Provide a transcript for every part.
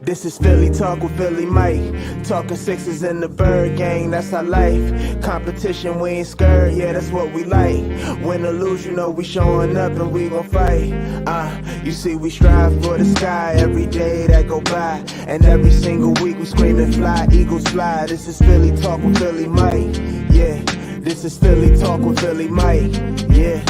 This is Philly Talk with Philly Mike. Talking Sixers in the Bird Gang, that's our life. Competition, we ain't scared, yeah, that's what we like. Win or lose, you know we showing up and we gon' fight. You see we strive for the sky every day that go by. And every single week we screaming fly, Eagles fly. This is Philly Talk with Philly Mike, yeah. This is Philly Talk with Philly Mike, yeah.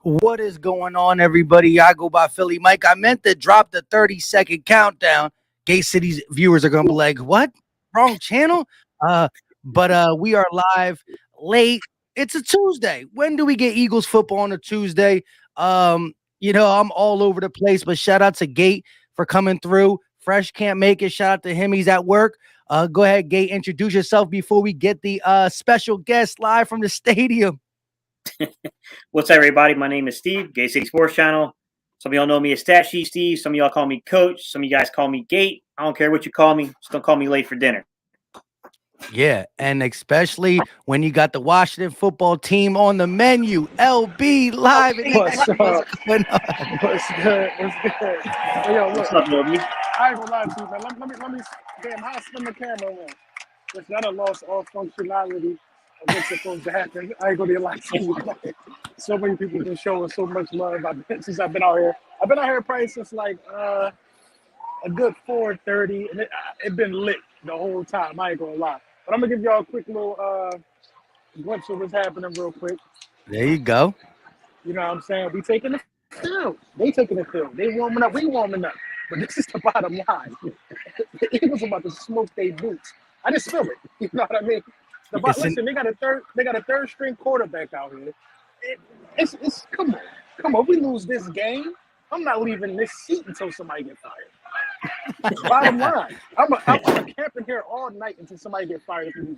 What is going on, everybody? I go by Philly Mike. I meant to drop the 30-second countdown. Gay City's viewers are going to be like, what? Wrong channel? But we are live late. It's a Tuesday. When do we get Eagles football on a Tuesday? I'm all over the place, but shout out to Gate for coming through. Fresh can't make it. Shout out to him. He's at work. Go ahead, Gate. Introduce yourself before we get the special guest live from the stadium. What's up, everybody? My name is Steve, Gate City Sports Channel. Some of y'all know me as Stat Sheet Steve. Some of y'all call me Coach. Some of you guys call me Gate. I don't care what you call me. Just don't call me late for dinner. Yeah, and especially when you got the Washington football team on the menu. LB live. What's up? What's good? What's good? Hey, yo, look. What's up, LB? I ain't gonna lie to you, man. Let me damn, how I spin the camera on? Listen, I done lost all functionality of what's supposed to happen. I ain't gonna lie to you. So many people been showing so much love since I've been out here. I've been out here probably since like a good 4:30, and it been lit the whole time. I ain't gonna lie. But I'm gonna give y'all a quick little glimpse of what's happening real quick. There you go. You know what I'm saying? We taking the field. They taking the field. They warming up. We warming up. But this is the bottom line. The Eagles about to smoke their boots. I just feel it. You know what I mean? Listen, they got a third string quarterback out here. It's come on. If we lose this game, I'm not leaving this seat until somebody gets fired. Bottom line, I'm camping here all night until somebody gets fired if we lose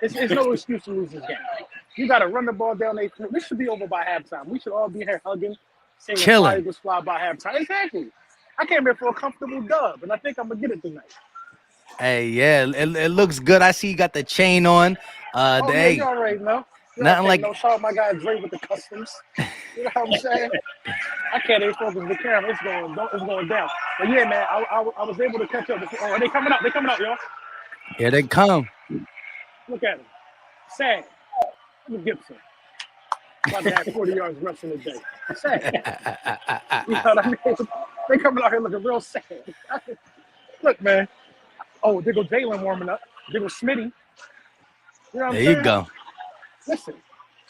this game. It's no excuse to lose this game. You got to run the ball down their throat. This should be over by halftime. We should all be here hugging, saying Chilling. Eagles fly by halftime. Exactly. I came here for a comfortable dub, and I think I'm gonna get it tonight. Hey, yeah, it looks good. I see you got the chain on. Yeah, you already know. Nothing like no shout out my guy Dre with the customs. You know what I'm saying? I can't even focus the camera. It's going down. But yeah, man, I was able to catch up. Oh, they coming out. They coming out, y'all. Here they come. Look at him. Sad. Look at Gibson. About to have 40 yards rushing a day. Sad. You know what I mean? They coming out here looking real sad. Look, man. Oh, there go Jalen warming up. There go Smitty. You know what I'm saying? There you go. Listen,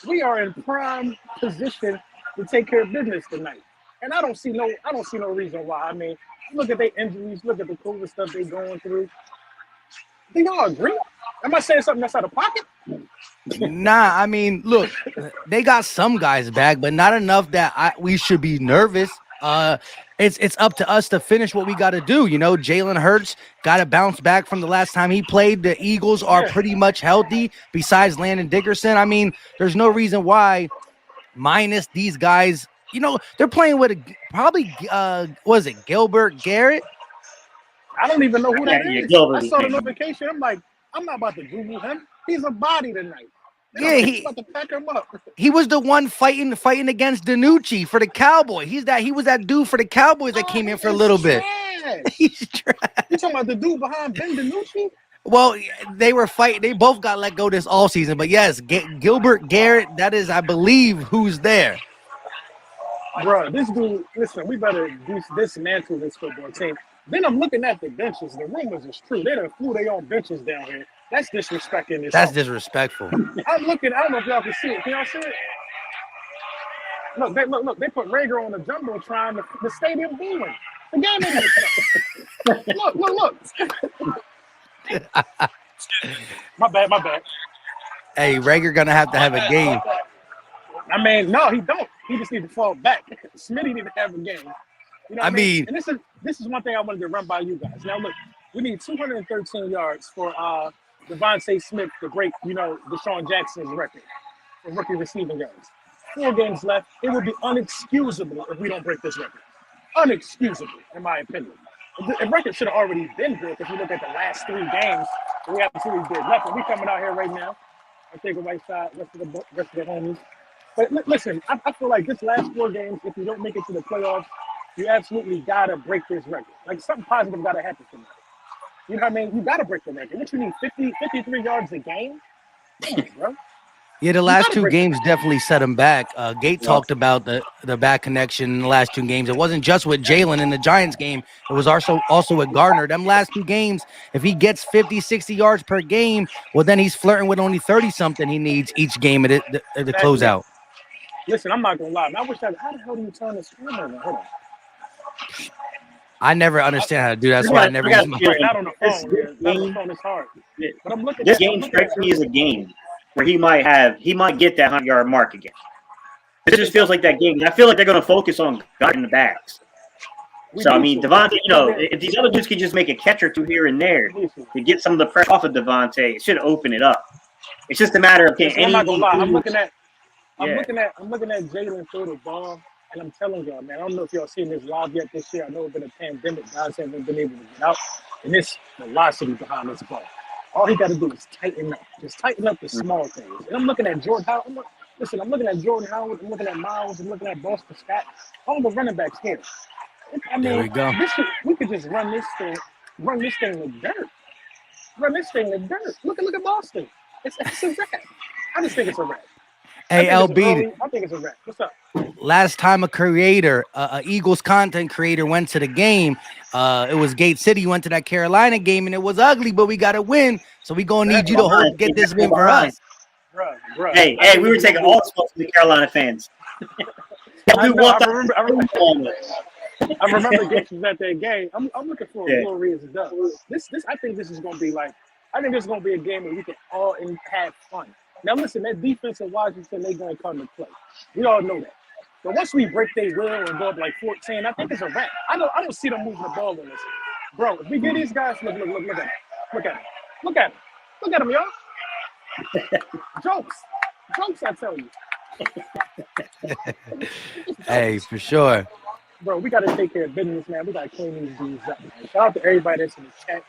we are in prime position to take care of business tonight. And I don't see no reason why. I mean, look at their injuries, look at the COVID stuff they going through. Do y'all agree? Am I saying something that's out of pocket? Nah, I mean, look, they got some guys back, but not enough that we should be nervous. It's up to us to finish what we got to do. You know, Jalen Hurts got to bounce back from the last time he played. The Eagles are pretty much healthy besides Landon Dickerson. I mean, there's no reason why, minus these guys, you know, they're playing with was it Gilbert Garrett? I don't even know who that is. Gilbert. I saw the notification. I'm like, I'm not about to Google him. He's a body tonight. Yeah, he's about to pack him up. He was the one fighting against Danucci for the Cowboys. He was that dude for the Cowboys that came in for a little bit. He's trash. You talking about the dude behind Ben Danucci? Well, they were fighting. They both got let go this all season. But yes, Gilbert Garrett, that is, I believe, who's there. Bro, this dude, listen, we better dismantle this football team. Then I'm looking at the benches. The rumors is true. They done flew their own benches down here. That's disrespecting this. That's disrespectful. I'm looking. I don't know if y'all can see it. Can y'all see it? Look. They put Rager on the jumbotron. The stadium booming. The game is look. My bad. Hey, Rager gonna have to have a game. I mean, no, he don't. He just need to fall back. Smitty need to have a game. You know what I mean? And this is one thing I wanted to run by you guys. Now look, we need 213 yards for Devontae Smith to break, Deshaun Jackson's record for rookie receiving yards. 4 games left. It would be unexcusable if we don't break this record. Unexcusable, in my opinion. The record should have already been broke if you look at the last 3 games. We absolutely did nothing. We coming out here right now. I take a right side, rest of the homies. But listen, I feel like this last 4 games, if we don't make it to the playoffs, You absolutely gotta break this record. Like something positive gotta happen for me. You know what I mean? You gotta break the record. What you need, 53 yards a game? Come on, bro. Yeah, the You last gotta two break the games definitely set him back. Gate Well, talked about the back connection in the last two games. It wasn't just with Jalen in the Giants game. It was also with Gardner. Them last two games, if he gets 50, 60 yards per game, well, then he's flirting with only 30-something he needs each game at the closeout. Listen, I'm not gonna lie. Man, I wish how the hell do you turn the screen on? Hold on. I never understand how to do that. That's I why I got- never I got use my a feeling Not on the this phone. Yeah. Not on the game- phone is hard. But I'm looking This at game strikes me as a game where he might get that 100-yard mark again. It just feels like that game. I feel like they're going to focus on guarding the backs. So, I mean, Devontae, if these other dudes could just make a catch or two here and there to get some of the pressure off of Devontae, it should open it up. It's just a matter of I'm not gonna lie. I'm looking at Yeah. Jalen throw the ball, and I'm telling y'all, man, I don't know if y'all seen this live yet this year. I know it's been a pandemic, guys haven't been able to get out, and this velocity behind this ball. All he got to do is tighten up, just tighten up the small things. And I'm looking at Jordan Howard. I'm looking at Jordan Howard. I'm looking at Miles. I'm looking at Boston Scott. All the running backs here. I mean, There we go. we could just run this thing with dirt. Run this thing with dirt. Look at Boston. It's a wrap. I just think it's a wrap. Hey, LB, I think it's a wrap. What's up? last time a creator, a Eagles content creator went to the game, it was Gate City, went to that Carolina game, and it was ugly, but we got to win. So we going to need you to get this win for us. Bruh. Hey, we were taking all the smoke from the Carolina fans. I remember Gates was at that game. I'm looking for a glorious dub. I think this is gonna be like, I think this is gonna be a game where we can all have fun. Now listen, that defense in Washington, they're gonna come to play. We all know that. But once we break their will and go up like 14, I think it's a wrap. I don't see them moving the ball in this. Bro, if we get these guys, look at them. Look at them, y'all. Jokes, I tell you. Hey, for sure. Bro, we got to take care of business, man. We got to clean these dudes up, man. Shout out to everybody that's in the chat.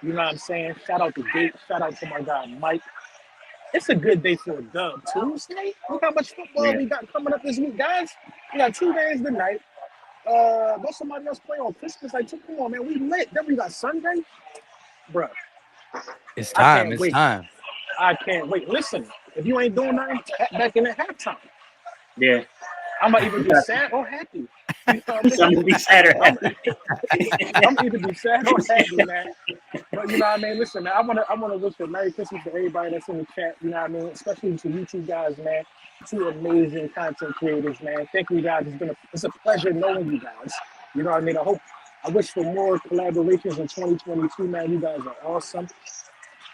You know what I'm saying? Shout out to Gate. Shout out to my guy, Mike. It's a good day for a dub. Tuesday? Look how much football we got coming up this week, guys. We got 2 days tonight. Let somebody else play on Christmas. Like, come on, man. We lit. Then we got Sunday. Bro. It's time. It's time. I can't wait. Listen, if you ain't doing nothing, back in at halftime. Yeah. I'm going to either be sad or happy. You know what I mean? I'm gonna be sad or happy. I'm either be sad or happy, man. But you know what I mean? Listen, man, I wanna wish a Merry Christmas to everybody that's in the chat, you know what I mean? Especially to you two guys, man. 2 amazing content creators, man. Thank you guys. It's a pleasure knowing you guys. You know what I mean? I wish for more collaborations in 2022, man. You guys are awesome.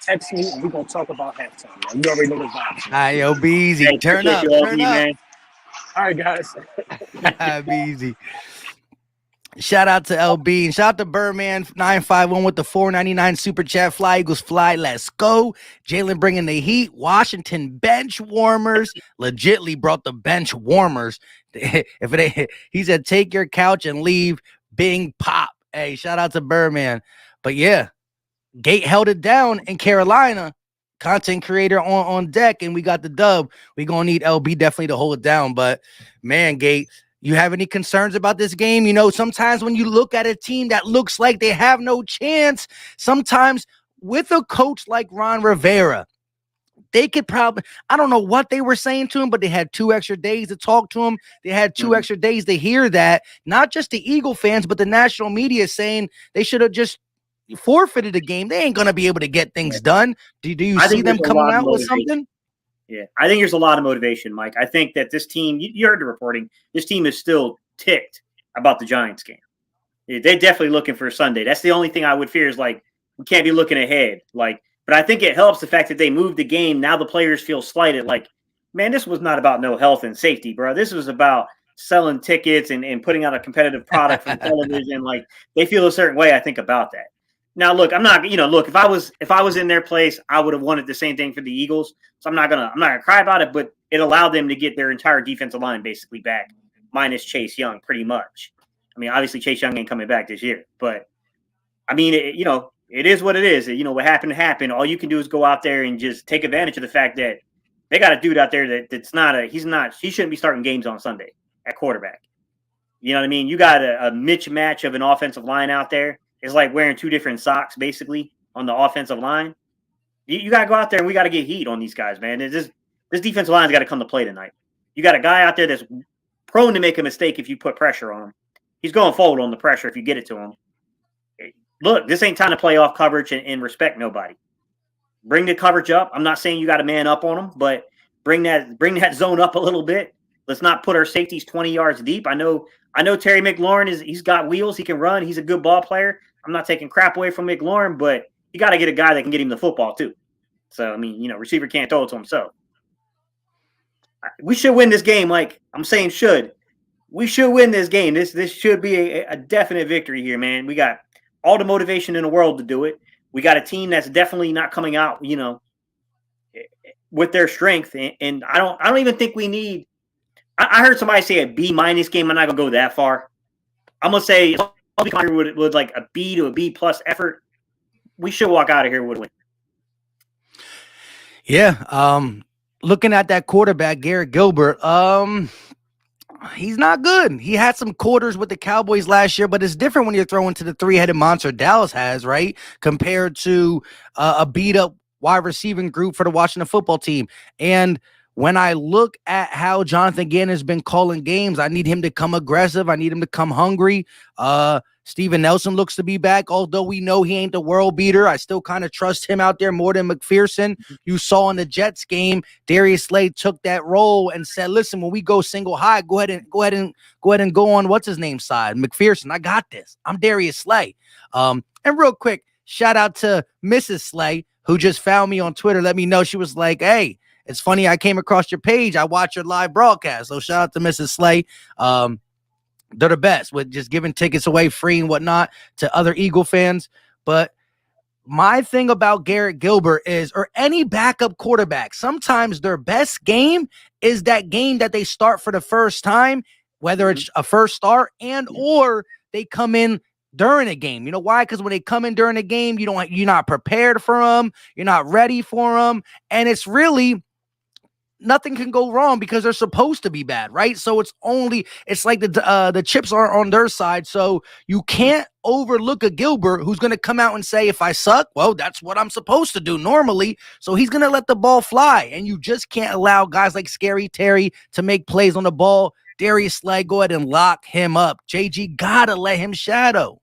Text me and we're gonna talk about halftime, man. You already know the vibes. All right, yo, be easy. Hey, Turn up. appreciate you, Turn LB, up. man. All right, guys. Be easy. Shout out to LB and shout out to Birdman 951 with the $4.99 super chat. Fly Eagles fly. Let's go. Jalen bringing the heat. Washington bench warmers. Legitly brought the bench warmers. If it ain't, he said, take your couch and leave. Bing pop. Hey, shout out to Birdman. But yeah, Gate held it down in Carolina. Content creator on deck, and we got the dub. We gonna need LB definitely to hold it down. But man, Gate, you have any concerns about this game? You know, sometimes when you look at a team that looks like they have no chance, sometimes with a coach like Ron Rivera, they could probably, I don't know what they were saying to him, but they had 2 extra days to talk to him. They had 2 extra days to hear that. Not just the Eagle fans, but the national media saying they should have just forfeited the game. They ain't gonna be able to get things done. Do you see them coming out with something? Yeah, I think there's a lot of motivation, Mike. I think that this team, you heard the reporting, this team is still ticked about the Giants game. They're definitely looking for Sunday. That's the only thing I would fear is like, we can't be looking ahead. Like, but I think it helps the fact that they moved the game. Now the players feel slighted. Like, man, this was not about no health and safety, bro. This was about selling tickets and putting out a competitive product from television. Like, they feel a certain way, I think, about that. Now, look, I'm not, look, if I was in their place, I would have wanted the same thing for the Eagles. So I'm not gonna cry about it, but it allowed them to get their entire defensive line basically back, minus Chase Young, pretty much. I mean, obviously Chase Young ain't coming back this year, but I mean, it is what it is. What happened. All you can do is go out there and just take advantage of the fact that they got a dude out there he shouldn't be starting games on Sunday at quarterback. You know what I mean? You got a mismatch of an offensive line out there. It's like wearing two different socks, basically, on the offensive line. You got to go out there and we got to get heat on these guys, man. This defensive line's got to come to play tonight. You got a guy out there that's prone to make a mistake if you put pressure on him. He's going to fold on the pressure if you get it to him. Look, this ain't time to play off coverage and respect nobody. Bring the coverage up. I'm not saying you got to man up on them, but bring that zone up a little bit. Let's not put our safeties 20 yards deep. I know Terry McLaurin he's got wheels. He can run. He's a good ball player. I'm not taking crap away from McLaurin, but you got to get a guy that can get him the football too. So, I mean, receiver can't throw it to himself. We should win this game. Like I'm saying, we should win this game. This should be a definite victory here, man. We got all the motivation in the world to do it. We got a team that's definitely not coming out, with their strength. And I don't even think we need. I heard somebody say a B- game. I'm not gonna go that far. I'm gonna say with like a B to a B+ effort. We should walk out of here with a win. Yeah. Looking at that quarterback, Garrett Gilbert, he's not good. He had some quarters with the Cowboys last year, but it's different when you're throwing to the three-headed monster Dallas has, right? Compared to a beat-up wide receiving group for the Washington football team. And when I look at how Jonathan Gannon has been calling games, I need him to come aggressive. I need him to come hungry. Steven Nelson looks to be back, although we know he ain't the world beater. I still kind of trust him out there more than McPherson. You saw in the Jets game, Darius Slay took that role and said, "Listen, when we go single high, go ahead and go on what's his name side, McPherson. I got this. I'm Darius Slay." And real quick, shout out to Mrs. Slay, who just found me on Twitter. Let me know. She was like, "Hey, it's funny. I came across your page. I watch your live broadcast." So shout out to Mrs. Slay. They're the best with just giving tickets away free and whatnot to other Eagle fans. But my thing about Garrett Gilbert is, or any backup quarterback, sometimes their best game is that game that they start for the first time, whether it's a first start or they come in during a game. You know why? Because when they come in during a game, you're not prepared for them. You're not ready for them. And it's really nothing can go wrong because they're supposed to be bad, right? So it's like the chips are on their side. So you can't overlook a Gilbert who's going to come out and say, if I suck, well, that's what I'm supposed to do normally. So he's going to let the ball fly. And you just can't allow guys like Scary Terry to make plays on the ball. Darius Slay, go ahead and lock him up. JG, gotta let him shadow.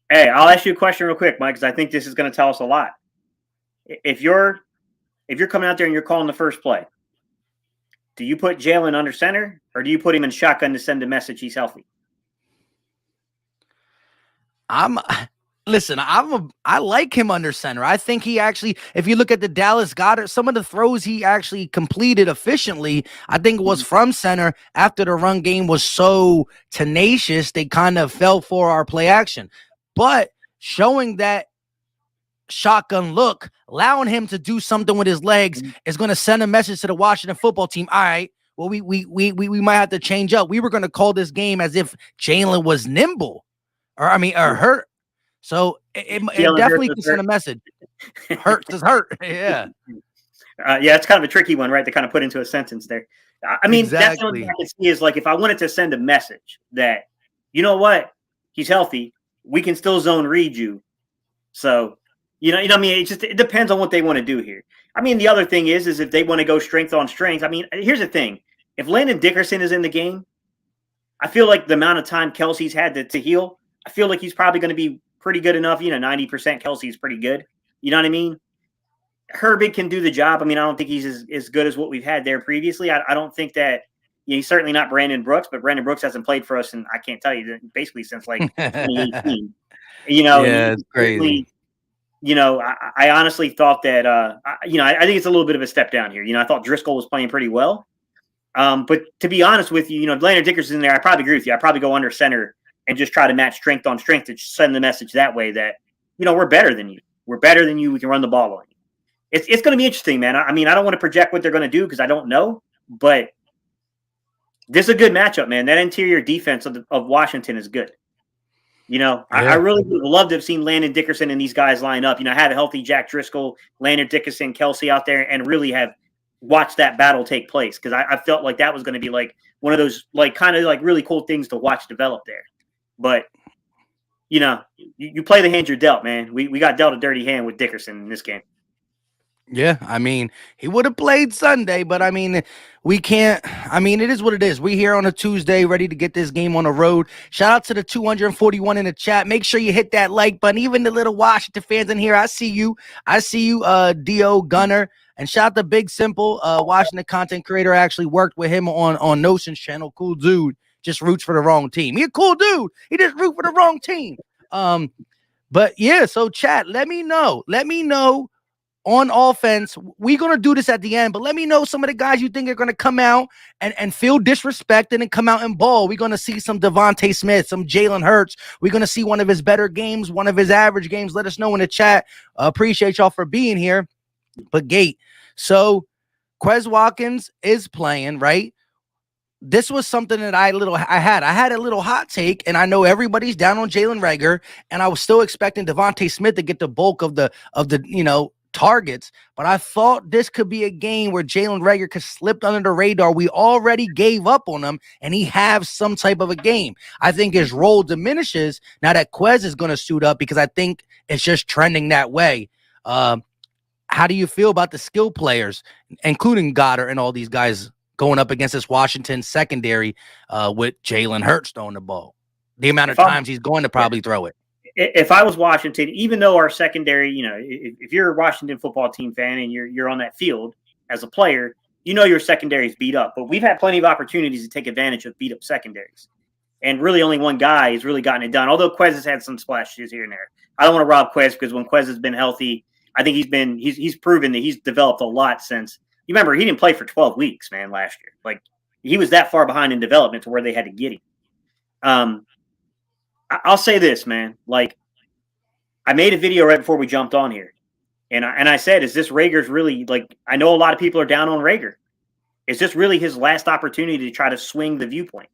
Hey, I'll ask you a question real quick, Mike, because I think this is going to tell us a lot. If you're coming out there and you're calling the first play, do you put Jalen under center or do you put him in shotgun to send a message he's healthy? I like him under center. I think he actually, if you look at the Dallas Goedert, some of the throws he actually completed efficiently, I think it was from center after the run game was so tenacious, they kind of fell for our play action. But showing that shotgun look, allowing him to do something with his legs is going to send a message to the Washington football team. All right, well, we might have to change up. We were going to call this game as if Jalen was nimble or hurt. So it definitely can send a message. Hurts is hurt. Yeah. Yeah, it's kind of a tricky one, right? To kind of put into a sentence there. I mean, exactly. That's the only thing I can see is like if I wanted to send a message that, you know what, he's healthy, we can still zone read you. So, you know what I mean? It depends on what they want to do here. I mean, the other thing is if they want to go strength on strength. I mean, here's the thing: if Landon Dickerson is in the game, I feel like the amount of time Kelsey's had to heal, I feel like he's probably going to be pretty good enough. 90% Kelsey's pretty good. You know what I mean? Herbig can do the job. I mean, I don't think he's as good as what we've had there previously. I don't think that he's certainly not Brandon Brooks, but Brandon Brooks hasn't played for us, and I can't tell you basically since like 2018. Yeah, it's crazy. I honestly thought that I think it's a little bit of a step down here. I thought Driscoll was playing pretty well, but to be honest with you, Landon Dickerson in there, I probably agree with you. I probably go under center and just try to match strength on strength to send the message that way that we're better than you. We're better than you. We can run the ball on you. It's going to be interesting, man. I mean, I don't want to project what they're going to do because I don't know, but this is a good matchup, man. That interior defense of Washington is good. I really would have loved to have seen Landon Dickerson and these guys line up. Have a healthy Jack Driscoll, Landon Dickerson, Kelsey out there, and really have watch that battle take place, because I felt like that was going to be like one of those like kind of like really cool things to watch develop there. But you play the hand you're dealt, man. We got dealt a dirty hand with Dickerson in this game. Yeah, I mean, he would have played Sunday, but I mean, we can't. I mean, it is what it is. We here on a Tuesday, ready to get this game on the road. Shout out to the 241 in the chat. Make sure you hit that like button. Even the little Washington fans in here, I see you. Dio Gunner, and shout out to Big Simple, Washington content creator. I actually worked with him on Notion's channel. Cool dude. Just roots for the wrong team. He a cool dude. He just root for the wrong team. But yeah. So chat, let me know. On offense, we're going to do this at the end, but let me know some of the guys you think are going to come out and feel disrespected and come out and ball. We're going to see some Devontae Smith, some Jalen Hurts. We're going to see one of his better games, one of his average games. Let us know in the chat. Appreciate y'all for being here. But Gate, so Quez Watkins is playing, right? This was something that I had a little hot take, and I know everybody's down on Jalen Reagor, and I was still expecting Devontae Smith to get the bulk of the targets, but I thought this could be a game where Jalen Reagor could slip under the radar. We already gave up on him, and he has some type of a game. I think his role diminishes now that Quez is going to suit up, because I think it's just trending that way. How do you feel about the skill players, including Goddard and all these guys going up against this Washington secondary with Jalen Hurts throwing the ball? The amount of times he's going to probably throw it. If I was Washington, even though our secondary, if you're a Washington football team fan and you're on that field as a player, your secondary is beat up. But we've had plenty of opportunities to take advantage of beat up secondaries. And really only one guy has really gotten it done, although Quez has had some splashes here and there. I don't want to rob Quez, because when Quez has been healthy, I think he's proven that he's developed a lot since. You remember, he didn't play for 12 weeks, man, last year. Like, he was that far behind in development to where they had to get him. I'll say this, man. Like, I made a video right before we jumped on here, and I said, is this Reagor's really, like, I know a lot of people are down on Reagor. Is this really his last opportunity to try to swing the viewpoint?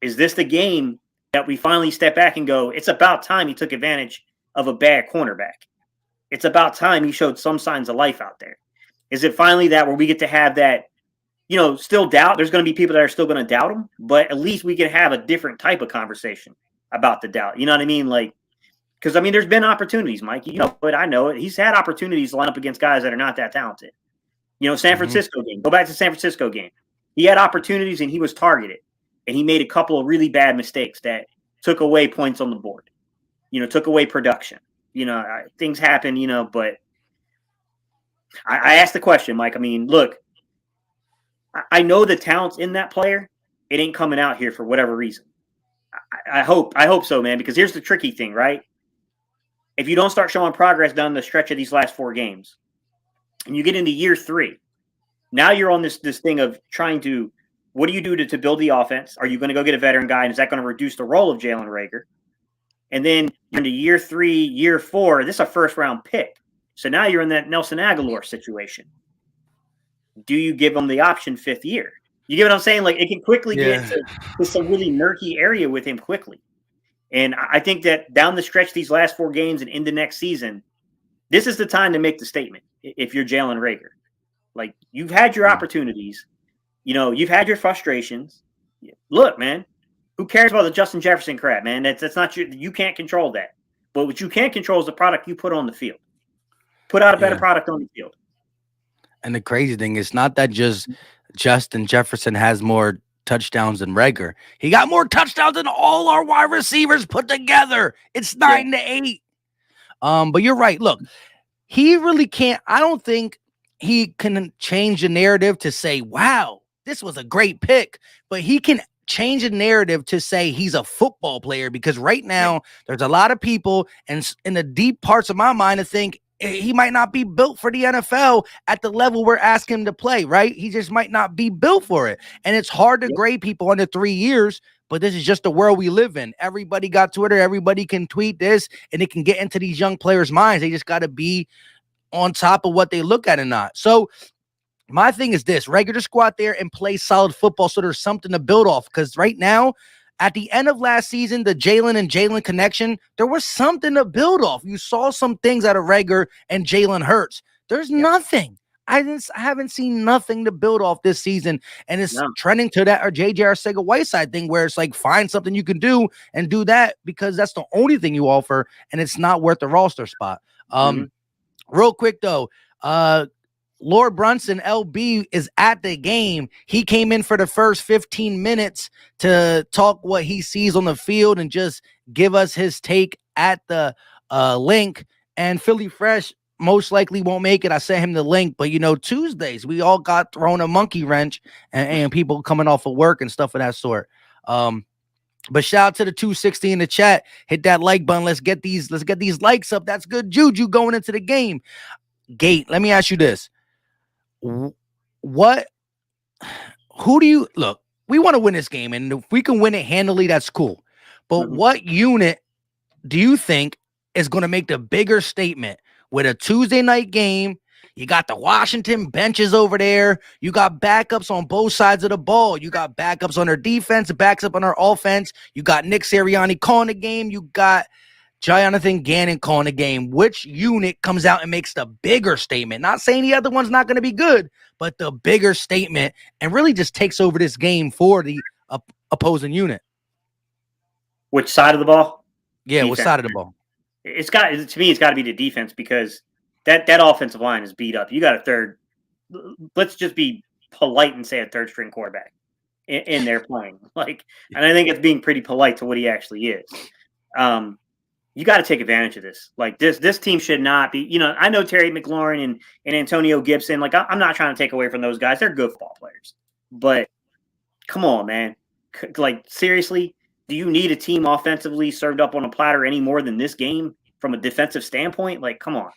Is this the game that we finally step back and go, it's about time he took advantage of a bad cornerback? It's about time he showed some signs of life out there. Is it finally that where we get to have that, still doubt? There's going to be people that are still going to doubt him, but at least we can have a different type of conversation about the doubt. You know what I mean? Like, because, I mean, there's been opportunities, Mike. But I know it. He's had opportunities to line up against guys that are not that talented. San Francisco game. Go back to San Francisco game. He had opportunities and he was targeted. And he made a couple of really bad mistakes that took away points on the board. Took away production. Things happen, but I asked the question, Mike. I mean, look, I know the talent's in that player. It ain't coming out here for whatever reason. I hope so, man, because here's the tricky thing, right? If you don't start showing progress down the stretch of these last 4 games and you get into year 3, now you're on this thing of trying to, what do you do to build the offense? Are you going to go get a veteran guy? And is that going to reduce the role of Jalen Reagor? And then you're into year 3, year 4, this is a first-round pick. So now you're in that Nelson Aguilar situation. Do you give him the option 5th year? You get what I'm saying? Like, it can quickly get to some really murky area with him quickly. And I think that down the stretch, these last 4 games and into next season, this is the time to make the statement if you're Jalen Reagor. Like, you've had your opportunities. You've had your frustrations. Look, man, who cares about the Justin Jefferson crap, man? That's not you can't control that. But what you can control is the product you put on the field. Put out a better product on the field. And the crazy thing is not that just Justin Jefferson has more touchdowns than Reagor. He got more touchdowns than all our wide receivers put together. It's 9-8. But you're right. Look, he really can't. I don't think he can change the narrative to say, wow, this was a great pick. But he can change the narrative to say he's a football player, because right now there's a lot of people and in the deep parts of my mind to think he might not be built for the NFL at the level we're asking him to play, right? He just might not be built for it. And it's hard to grade people under 3 years, but this is just the world we live in. Everybody got Twitter. Everybody can tweet this, and it can get into these young players' minds. They just got to be on top of what they look at or not. So my thing is this: Reagor, just go out there and play solid football so there's something to build off. Because right now, at the end of last season, the Jalen connection, there was something to build off. You saw some things out of Reagor and Jalen Hurts. There's nothing. I haven't seen nothing to build off this season, and it's No. trending to that or JJ Arcega-Whiteside thing where it's like find something you can do and do that because that's the only thing you offer, and it's not worth the roster spot. Real quick though, Lord Brunson, LB, is at the game. He came in for the first 15 minutes to talk what he sees on the field and just give us his take at the link. And Philly Fresh most likely won't make it. I sent him the link, but Tuesdays we all got thrown a monkey wrench and people coming off of work and stuff of that sort. But shout out to the 260 in the chat. Hit that like button. Let's get these likes up. That's good juju going into the game. Gate, let me ask you this. Who do you look? We want to win this game, and if we can win it handily, that's cool. But what unit do you think is going to make the bigger statement with a Tuesday night game? You got the Washington benches over there. You got backups on both sides of the ball. You got backups on their defense, backs up on our offense. You got Nick Sirianni calling the game. You got Jonathan Gannon calling the game. Which unit comes out and makes the bigger statement? Not saying the other one's not going to be good, but the bigger statement and really just takes over this game for the opposing unit. Which side of the ball? Yeah, Defense. which side of the ball? It's got to be the defense because that offensive line is beat up. You got a third. Let's just be polite and say a third string quarterback in there playing. And I think it's being pretty polite to what he actually is. You got to take advantage of this. This team should not be, I know Terry McLaurin and Antonio Gibson. I'm not trying to take away from those guys. They're good football players. But come on, man. Seriously, do you need a team offensively served up on a platter any more than this game from a defensive standpoint? Come on.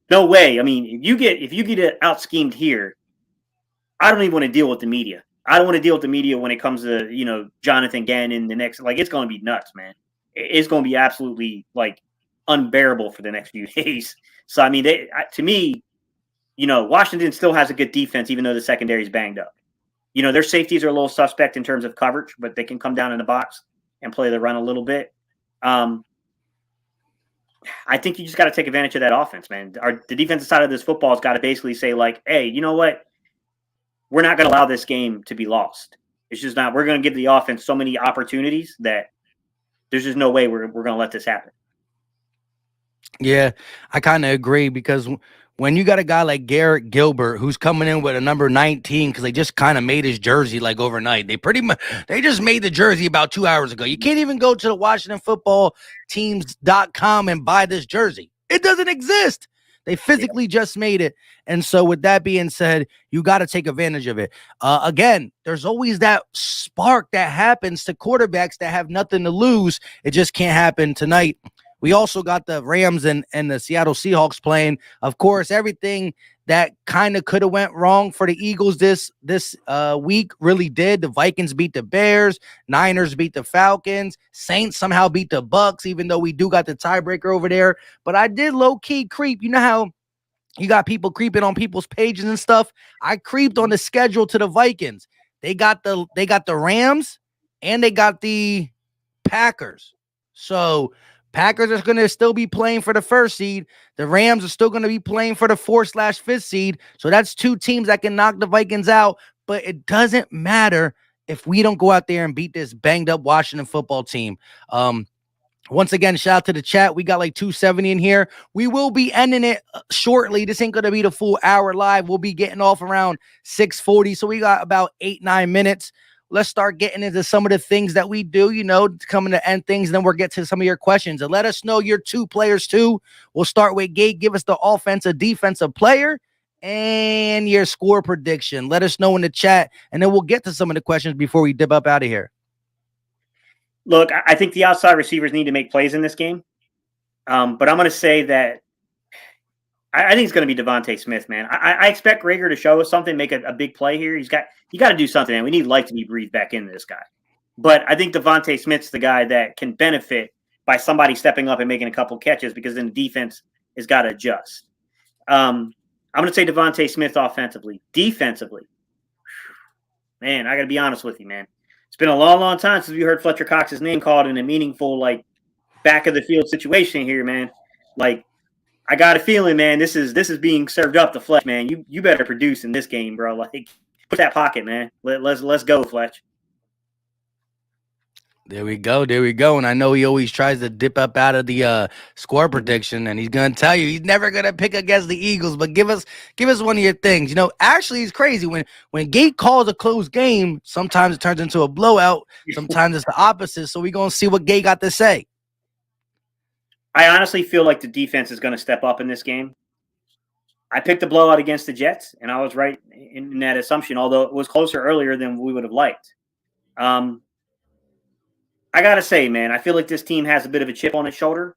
No way. I mean, if you get out schemed here, I don't even want to deal with the media. I don't want to deal with the media when it comes to, Jonathan Gannon the next, it's going to be nuts, man. It's going to be absolutely unbearable for the next few days. So, I mean, to me, Washington still has a good defense, even though the secondary is banged up. Their safeties are a little suspect in terms of coverage, but they can come down in the box and play the run a little bit. I think you just got to take advantage of that offense, man. The defensive side of this football has got to basically say, hey, you know what? We're not going to allow this game to be lost. It's just not. We're going to give the offense so many opportunities that there's just no way we're going to let this happen. Yeah, I kind of agree because when you got a guy like Garrett Gilbert who's coming in with a number 19 because they just kind of made his jersey overnight. They just made the jersey about 2 hours ago. You can't even go to the WashingtonFootballTeams.com and buy this jersey. It doesn't exist. They physically just made it. And so with that being said, you got to take advantage of it. Again, there's always that spark that happens to quarterbacks that have nothing to lose. It just can't happen tonight. We also got the Rams and the Seattle Seahawks playing. Of course, everything that kind of could have went wrong for the Eagles this week really did. The Vikings beat the Bears. Niners beat the Falcons. Saints somehow beat the Bucks, even though we do got the tiebreaker over there. But I did low-key creep. You know how you got people creeping on people's pages and stuff? I creeped on the schedule to the Vikings. They got the Rams and they got the Packers. So Packers are going to still be playing for the first seed. The Rams are still going to be playing for the 4/5 seed. So that's two teams that can knock the Vikings out. But it doesn't matter if we don't go out there and beat this banged up Washington football team. Once again, shout out to the chat. We got 270 in here. We will be ending it shortly. This ain't going to be the full hour live. We'll be getting off around 6:40. So we got about 8-9 minutes. Let's start getting into some of the things that we do, coming to end things. And then we'll get to some of your questions. And let us know your two players, too. We'll start with Gate. Give us the offensive, defensive player and your score prediction. Let us know in the chat. And then we'll get to some of the questions before we dip up out of here. Look, I think the outside receivers need to make plays in this game. But I'm going to say that I think it's going to be Devontae Smith, man. I expect Reagor to show us something, make a big play here. You got to do something, man. We need life to be breathed back into this guy. But I think Devontae Smith's the guy that can benefit by somebody stepping up and making a couple catches because then the defense has got to adjust. I'm going to say Devontae Smith offensively. Defensively, man, I got to be honest with you, man. It's been a long, long time since we heard Fletcher Cox's name called in a meaningful, back of the field situation here, man. I got a feeling, man. This is being served up to Fletch, man. You better produce in this game, bro. Like, put that pocket, man. Let's go, Fletch. There we go. There we go. And I know he always tries to dip up out of the score prediction, and he's gonna tell you he's never gonna pick against the Eagles. But give us one of your things. You know, actually, it's crazy when Gate calls a close game. Sometimes it turns into a blowout. Sometimes it's the opposite. So we're gonna see what Gate got to say. I honestly feel like the defense is going to step up in this game. I picked the blowout against the Jets, and I was right in that assumption, although it was closer earlier than we would have liked. I got to say, man, I feel like this team has a bit of a chip on its shoulder.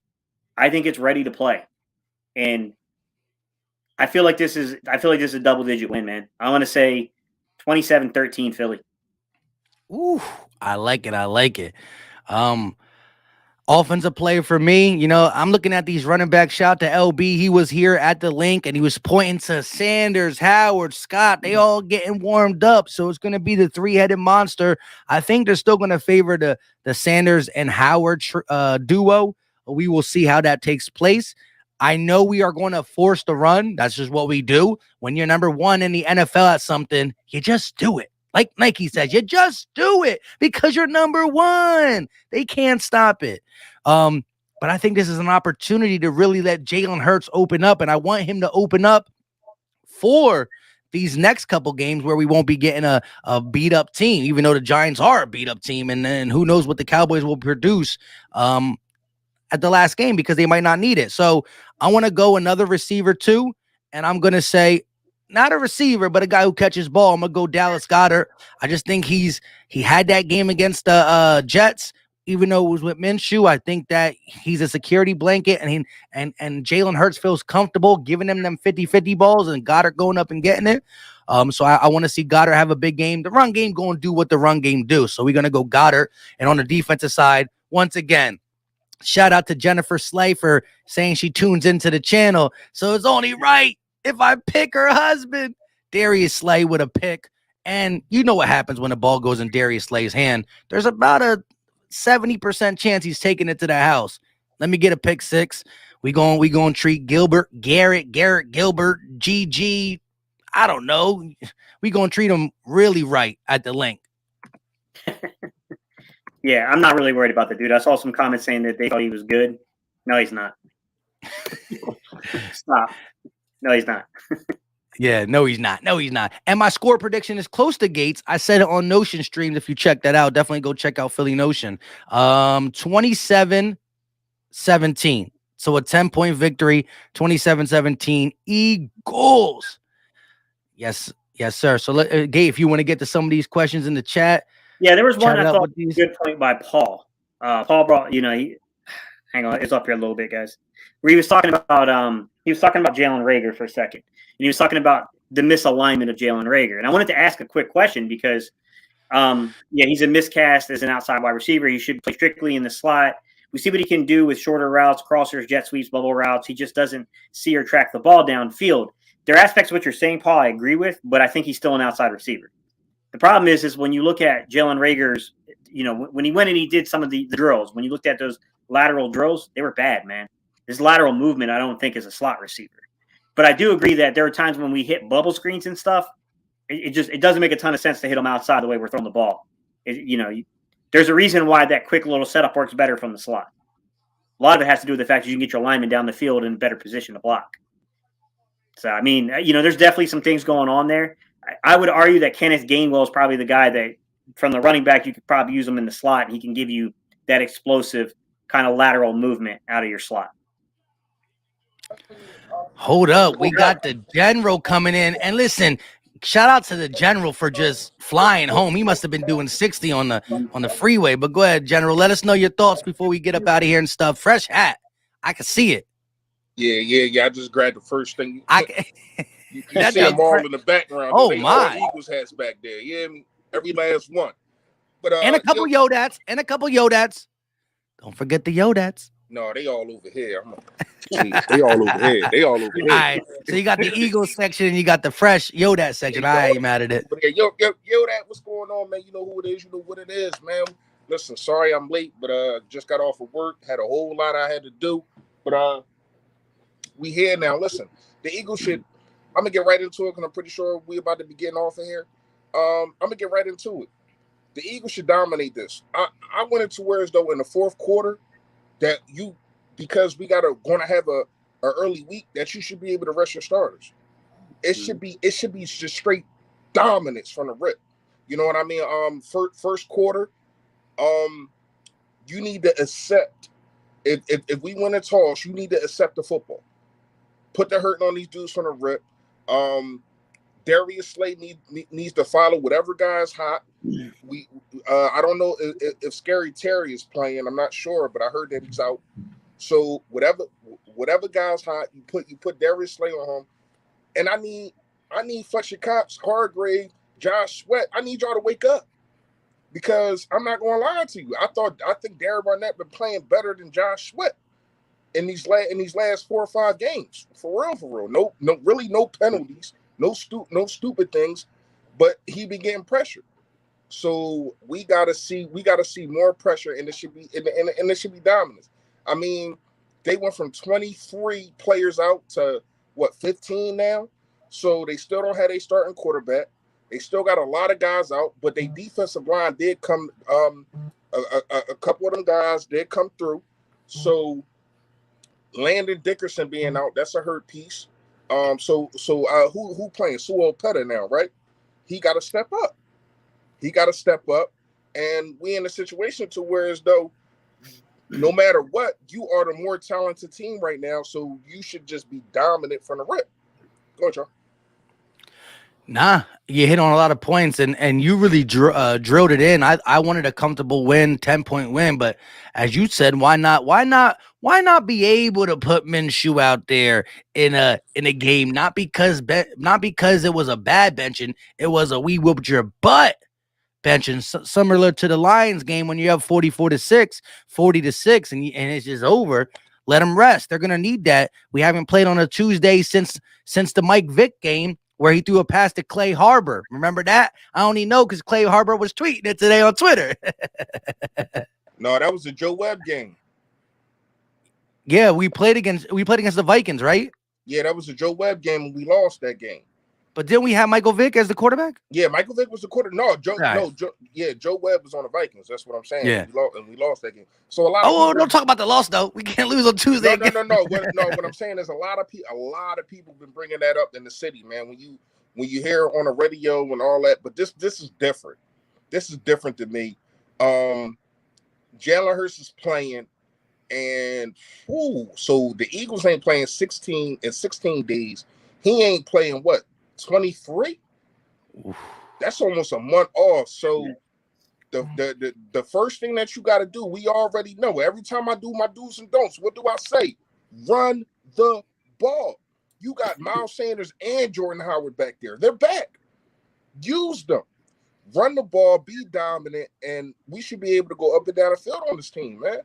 I think it's ready to play. And I feel like this is a double-digit win, man. I want to say 27-13 Philly. Ooh, I like it. I like it. Offensive player for me, you know, I'm looking at these running backs. Shout out to LB. He was here at the link and he was pointing to Sanders, Howard, Scott. They all getting warmed up. So it's going to be the three-headed monster. I think they're still going to favor the Sanders and Howard duo. We will see how that takes place. I know we are going to force the run. That's just what we do. When you're number one in the NFL at something, you just do it. Like Nike says, you just do it because you're number one. They can't stop it. But I think this is an opportunity to really let Jalen Hurts open up, and I want him to open up for these next couple games where we won't be getting a beat-up team, even though the Giants are a beat-up team, and then who knows what the Cowboys will produce at the last game because they might not need it. So I want to go another receiver too, and I'm going to say not a receiver, but a guy who catches ball. I'm going to go Dallas Goedert. I just think he had that game against the Jets, even though it was with Minshew. I think that he's a security blanket, and Jalen Hurts feels comfortable giving him them 50-50 balls and Goddard going up and getting it. So I want to see Goddard have a big game. The run game going to do what the run game do. So we're going to go Goddard. And on the defensive side, once again, shout out to Jennifer Slay for saying she tunes into the channel. So it's only right if I pick her husband, Darius Slay, with a pick. And you know what happens when the ball goes in Darius Slay's hand. There's about a 70% chance he's taking it to the house. Let me get a pick six. We going to treat Garrett Gilbert, GG. I don't know. We going to treat him really right at the link. Yeah, I'm not really worried about the dude. I saw some comments saying that they thought he was good. No, he's not. Stop. No, he's not. Yeah, no, he's not. No, he's not. And my score prediction is close to Gates. I said it on Notion streams. If you check that out, definitely go check out Philly Notion. 27-17. So a 10-point victory, 27-17. Eagles. Yes, sir. So, Gabe, if you want to get to some of these questions in the chat. Yeah, there was one I thought was a good point by Paul. Paul brought, hang on, it's up here a little bit, guys. Where he was talking about Jalen Reagor for a second. And he was talking about the misalignment of Jalen Reagor. And I wanted to ask a quick question because, he's a miscast as an outside wide receiver. He should play strictly in the slot. We see what he can do with shorter routes, crossers, jet sweeps, bubble routes. He just doesn't see or track the ball downfield. There are aspects of what you're saying, Paul, I agree with, but I think he's still an outside receiver. The problem is when you look at Jalen Reagor's, when he went and he did some of the drills, when you looked at those lateral drills, they were bad, man. His lateral movement, I don't think, is a slot receiver. But I do agree that there are times when we hit bubble screens and stuff, it doesn't make a ton of sense to hit them outside the way we're throwing the ball. There's a reason why that quick little setup works better from the slot. A lot of it has to do with the fact that you can get your lineman down the field in a better position to block. So, I mean, there's definitely some things going on there. I would argue that Kenneth Gainwell is probably the guy that, from the running back, you could probably use him in the slot, and he can give you that explosive kind of lateral movement out of your slot. Hold up. We got the general coming in. And listen, shout out to the general for just flying home. He must have been doing 60 on the freeway. But go ahead, General. Let us know your thoughts before we get up out of here and stuff. Fresh hat. I can see it. Yeah. I just grabbed the first thing. You That see them all does- in the background. Oh, They my. all Eagles hats back there. Yeah, every last one. But And a couple Yodats. Don't forget the Yodats. No, they all over here. They all over here. All right. So you got the Eagles section and you got the fresh Yodat section. I ain't mad at it. But yo, that what's going on, man? You know who it is. You know what it is, man. Listen, sorry I'm late, but just got off of work. Had a whole lot I had to do. But We here now. Listen, the Eagles should. I'm gonna get right into it because I'm pretty sure we about to be getting off of here. I'm gonna get right into it. The Eagles should dominate this. I went into where as though in the fourth quarter that you, because we gonna have a early week, that you should be able to rest your starters. It should be just straight dominance from the rip. You know what I mean? First quarter, you need to accept. If we win a toss, you need to accept the football. Put the hurting on these dudes from the rip. Darius Slay needs to follow whatever guy's hot. I don't know if Scary Terry is playing. I'm not sure, but I heard that he's out. So whatever guy's hot, you put Darius Slay on him. And I need Fletcher Cox, Hargrave, Josh Sweat. I need y'all to wake up. Because I'm not going to lie to you. I think Darren Barnett been playing better than Josh Sweat in these last 4 or 5 games. For real. No penalties, no stupid things, but he been getting pressure. So we gotta see more pressure, and it should be and it should be dominance. I mean, they went from 23 players out to 15 now. So they still don't have a starting quarterback. They still got a lot of guys out, but their defensive line did come. A couple of them guys did come through. So Landon Dickerson being out, that's a hurt piece. So who playing? Sewell Petta now, right? He got to step up. And we in a situation to where as though no matter what, you are the more talented team right now. So you should just be dominant from the rip. Go ahead, y'all. Nah, you hit on a lot of points, and you really drilled it in. I wanted a comfortable win, 10-point win, but as you said, why not be able to put Minshew out there in a game? Not because it was a bad benching, it was a we whooped your butt benching, similar to the Lions game when you have 40-6, and it's just over. Let them rest. They're gonna need that. We haven't played on a Tuesday since the Mike Vick game, where he threw a pass to Clay Harbor. Remember that? I only know because Clay Harbor was tweeting it today on Twitter. No, that was the Joe Webb game. Yeah, we played against the Vikings, right? Yeah, that was the Joe Webb game, and we lost that game. But didn't we have Michael Vick as the quarterback? Yeah, Michael Vick was the quarterback. No, Joe Webb was on the Vikings. That's what I'm saying. Yeah, we lost that game. So a lot. Don't talk about the loss though. We can't lose on Tuesday. No. What I'm saying is a lot of people been bringing that up in the city, man. When you hear it on the radio and all that, but this is different. This is different to me. Jalen Hurts is playing, and so the Eagles ain't playing 16 days. He ain't playing 23? That's almost a month off. So the first thing that you got to do, we already know. Every time I do my do's and don'ts, what do I say? Run the ball. You got Miles Sanders and Jordan Howard back there. They're back. Use them. Run the ball, be dominant, and we should be able to go up and down the field on this team, man.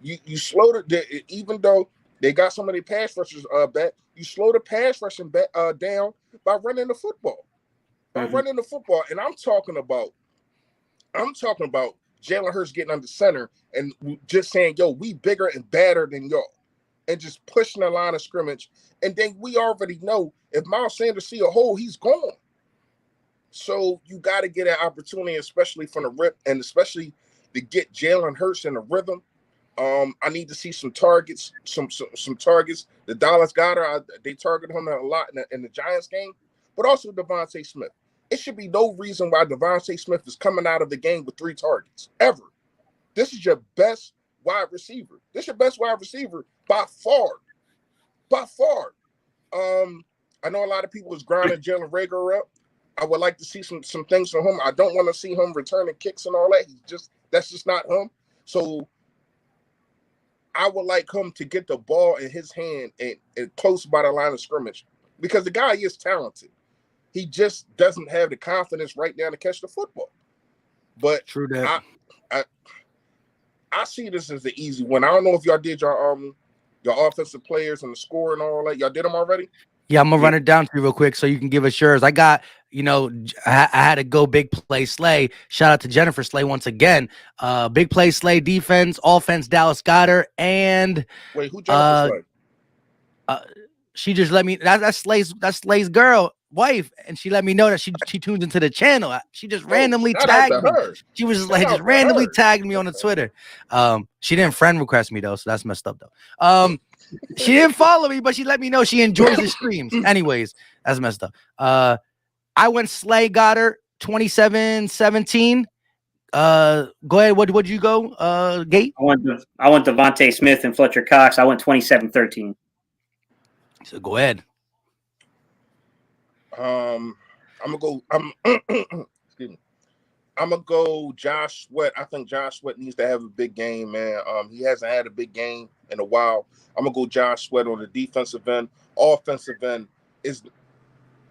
You slow it, even though they got some of their pass rushers back, you slow the pass rushing back down by running the football. Running the football, and I'm talking about Jalen Hurts getting under center and just saying, "Yo, we bigger and badder than y'all," and just pushing the line of scrimmage. And then we already know if Miles Sanders see a hole, he's gone. So you got to get an opportunity, especially from the rip, and especially to get Jalen Hurts in the rhythm. I need to see some targets, some targets. The Dallas Goedert, they targeted him a lot in the Giants game, but also Devontae Smith. It should be no reason why Devontae Smith is coming out of the game with 3 targets ever. This is your best wide receiver. This is your best wide receiver by far. By far. I know a lot of people was grinding Jalen Reagor up. I would like to see some things from him. I don't want to see him returning kicks and all that. That's just not him. So I would like him to get the ball in his hand and close by the line of scrimmage, because the guy is talented. He just doesn't have the confidence right now to catch the football. But true that. I see this as the easy one. I don't know if y'all did your offensive players and the score and all that. Y'all did them already? Yeah, I'm gonna run it down to you real quick so you can give us yours. I got, I had to go big play Slay. Shout out to Jennifer Slay once again. Big play Slay, defense, offense, Dallas Goedert, and wait, who Jennifer She just let me. That's Slay's girl, wife, and she let me know that she tunes into the channel. She just randomly shout out to tagged me. her. She was just Shout like out just to randomly her. tagged me on the Twitter. She didn't friend request me though, so that's messed up though. She didn't follow me, but she let me know she enjoys the streams. Anyways, that's messed up. I went Slay got her 27-17. Go ahead. What'd you go? Gate. I went Devontae Smith and Fletcher Cox. I went 27-13. So go ahead. I'm gonna go. Excuse me. I'm gonna go Josh Sweat. I think Josh Sweat needs to have a big game, man. He hasn't had a big game in a while. I'm gonna go Josh Sweat on the defensive end. Offensive end is.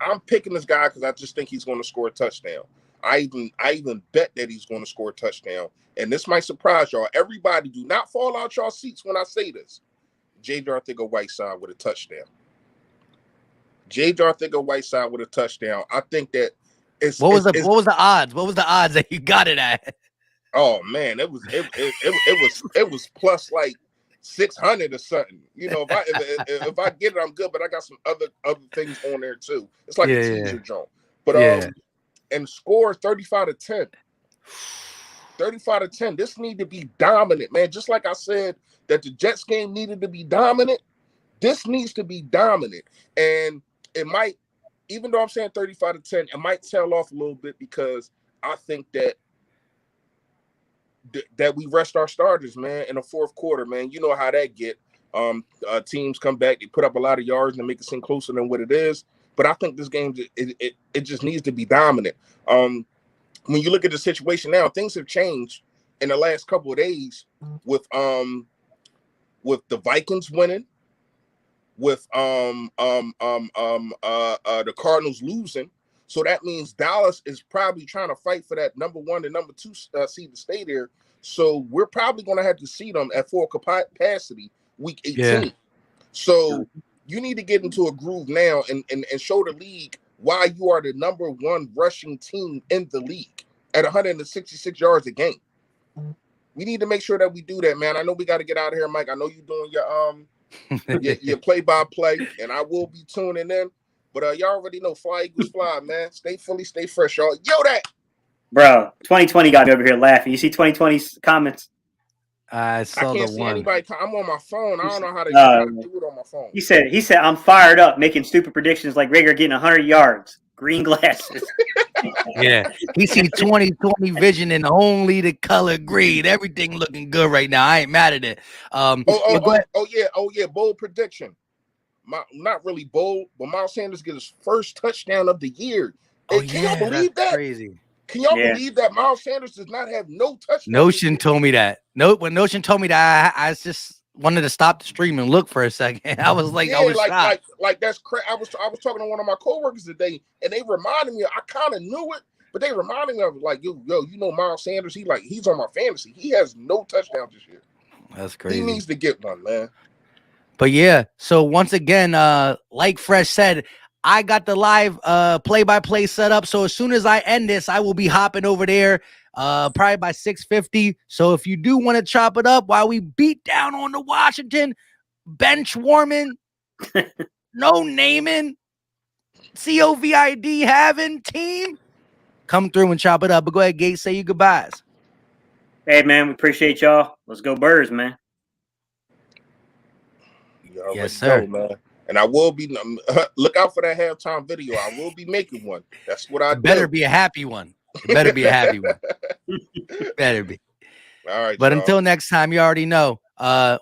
I'm picking this guy because I just think he's going to score a touchdown. I even bet that he's going to score a touchdown. And this might surprise y'all. Everybody, do not fall out y'all seats when I say this. J.J. Arcega-Whiteside with a touchdown. J.J. Arcega-Whiteside with a touchdown. I think that it's what was the odds? What was the odds that you got it at? Oh man, it was plus like 600 or something. You know, if I get it, I'm good. But I got some other things on there too. It's like a teaser joint. But and score 35-10. 35-10. This need to be dominant, man. Just like I said that the Jets game needed to be dominant. This needs to be dominant, and it might, even though I'm saying 35-10, it might tail off a little bit because I think that we rest our starters, man, in the fourth quarter, man. You know how that get. Teams come back, they put up a lot of yards and make it seem closer than what it is. But I think this game, it just needs to be dominant. When you look at the situation now, things have changed in the last couple of days with the Vikings winning, with the Cardinals losing. So that means Dallas is probably trying to fight for that number 1 and number 2 seed to stay there. So we're probably going to have to see them at full capacity week 18. Yeah. So you need to get into a groove now and show the league why you are the number 1 rushing team in the league at 166 yards a game. We need to make sure that we do that, man. I know we got to get out of here, Mike. I know you're doing your play-by-play, and I will be tuning in. But y'all already know Fly Eagles Fly, man. Stay fully, stay fresh, y'all. Yo, that. Bro, 2020 got me over here laughing. You see 2020's comments? I saw can't the see one. Anybody. I'm on my phone. I don't know how to do it on my phone. He said, I'm fired up making stupid predictions like Rager getting 100 yards. Green glasses. Yeah. He see 2020 vision in only the color green. Everything looking good right now. I ain't mad at it. Yeah. Bold prediction. Not really bold, but Miles Sanders get his first touchdown of the year. Can y'all believe that? Crazy. Can y'all believe that Miles Sanders does not have no touchdowns? Notion told me that. When Notion told me that, I just wanted to stop the stream and look for a second. I was like, I was shocked. Like that's crazy. I was talking to one of my coworkers today, and they reminded me. I kind of knew it, but they reminded me of like, yo, you know, Miles Sanders. He's on my fantasy. He has no touchdowns this year. That's crazy. He needs to get one, man. But yeah, so once again, like Fresh said, I got the live play-by-play set up. So as soon as I end this, I will be hopping over there probably by 6:50. So if you do want to chop it up while we beat down on the Washington bench warming, no naming, COVID having team, come through and chop it up. But go ahead, Gates, say your goodbyes. Hey, man, we appreciate y'all. Let's go Birds, man. Yes, sir. Man. And I will be look out for that halftime video. I will be making one. That's what I do. Better be a happy one. It better be a happy one. Better be. All right. But until next time, you already know.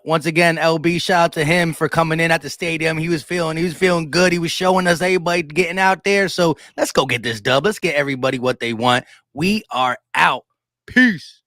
Once again, LB, shout out to him for coming in at the stadium. He was feeling good. He was showing us everybody getting out there. So let's go get this dub. Let's get everybody what they want. We are out. Peace.